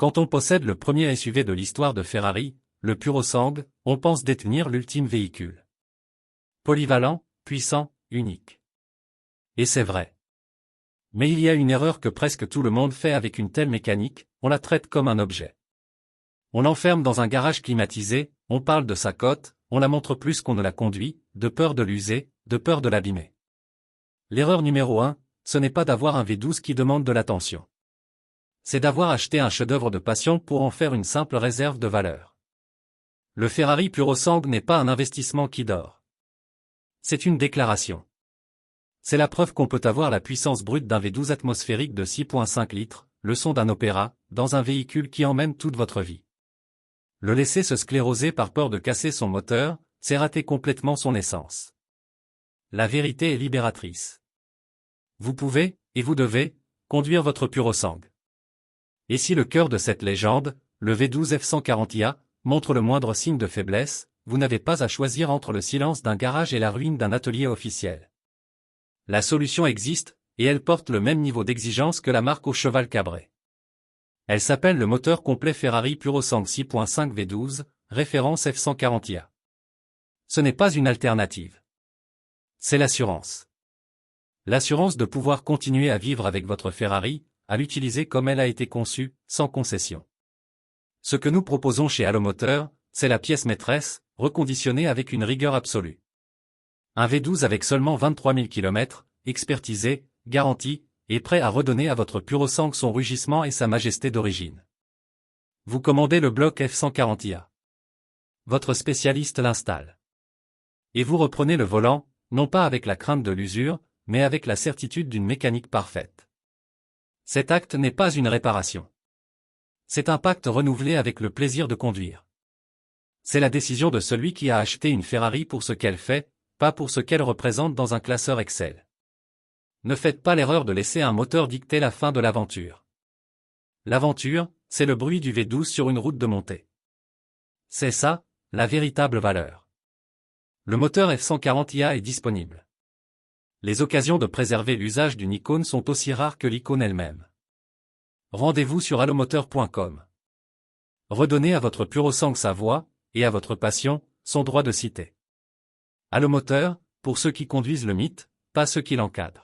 Quand on possède le premier SUV de l'histoire de Ferrari, le Purosang, on pense détenir l'ultime véhicule. Polyvalent, puissant, unique. Et c'est vrai. Mais il y a une erreur que presque tout le monde fait avec une telle mécanique, on la traite comme un objet. On l'enferme dans un garage climatisé, on parle de sa cote, on la montre plus qu'on ne la conduit, de peur de l'user, de peur de l'abîmer. L'erreur numéro 1, ce n'est pas d'avoir un V12 qui demande de l'attention. C'est d'avoir acheté un chef-d'œuvre de passion pour en faire une simple réserve de valeur. Le Ferrari Purosang n'est pas un investissement qui dort. C'est une déclaration. C'est la preuve qu'on peut avoir la puissance brute d'un V12 atmosphérique de 6,5 litres, le son d'un opéra, dans un véhicule qui emmène toute votre vie. Le laisser se scléroser par peur de casser son moteur, c'est rater complètement son essence. La vérité est libératrice. Vous pouvez, et vous devez, conduire votre Purosang. Et si le cœur de cette légende, le V12 F140iA, montre le moindre signe de faiblesse, vous n'avez pas à choisir entre le silence d'un garage et la ruine d'un atelier officiel. La solution existe, et elle porte le même niveau d'exigence que la marque au cheval cabré. Elle s'appelle le moteur complet Ferrari Purosang 6.5 V12, référence F140iA. Ce n'est pas une alternative. C'est l'assurance. L'assurance de pouvoir continuer à vivre avec votre Ferrari, à l'utiliser comme elle a été conçue, sans concession. Ce que nous proposons chez Allomoteur, c'est la pièce maîtresse, reconditionnée avec une rigueur absolue. Un V12 avec seulement 23 000 km, expertisé, garanti, et prêt à redonner à votre Purosang son rugissement et sa majesté d'origine. Vous commandez le bloc F140iA. Votre spécialiste l'installe. Et vous reprenez le volant, non pas avec la crainte de l'usure, mais avec la certitude d'une mécanique parfaite. Cet acte n'est pas une réparation. C'est un pacte renouvelé avec le plaisir de conduire. C'est la décision de celui qui a acheté une Ferrari pour ce qu'elle fait, pas pour ce qu'elle représente dans un classeur Excel. Ne faites pas l'erreur de laisser un moteur dicter la fin de l'aventure. L'aventure, c'est le bruit du V12 sur une route de montée. C'est ça, la véritable valeur. Le moteur F140iA est disponible. Les occasions de préserver l'usage d'une icône sont aussi rares que l'icône elle-même. Rendez-vous sur allomoteur.com. Redonnez à votre Purosang sa voix, et à votre passion, son droit de citer. Allomoteur, pour ceux qui conduisent le mythe, pas ceux qui l'encadrent.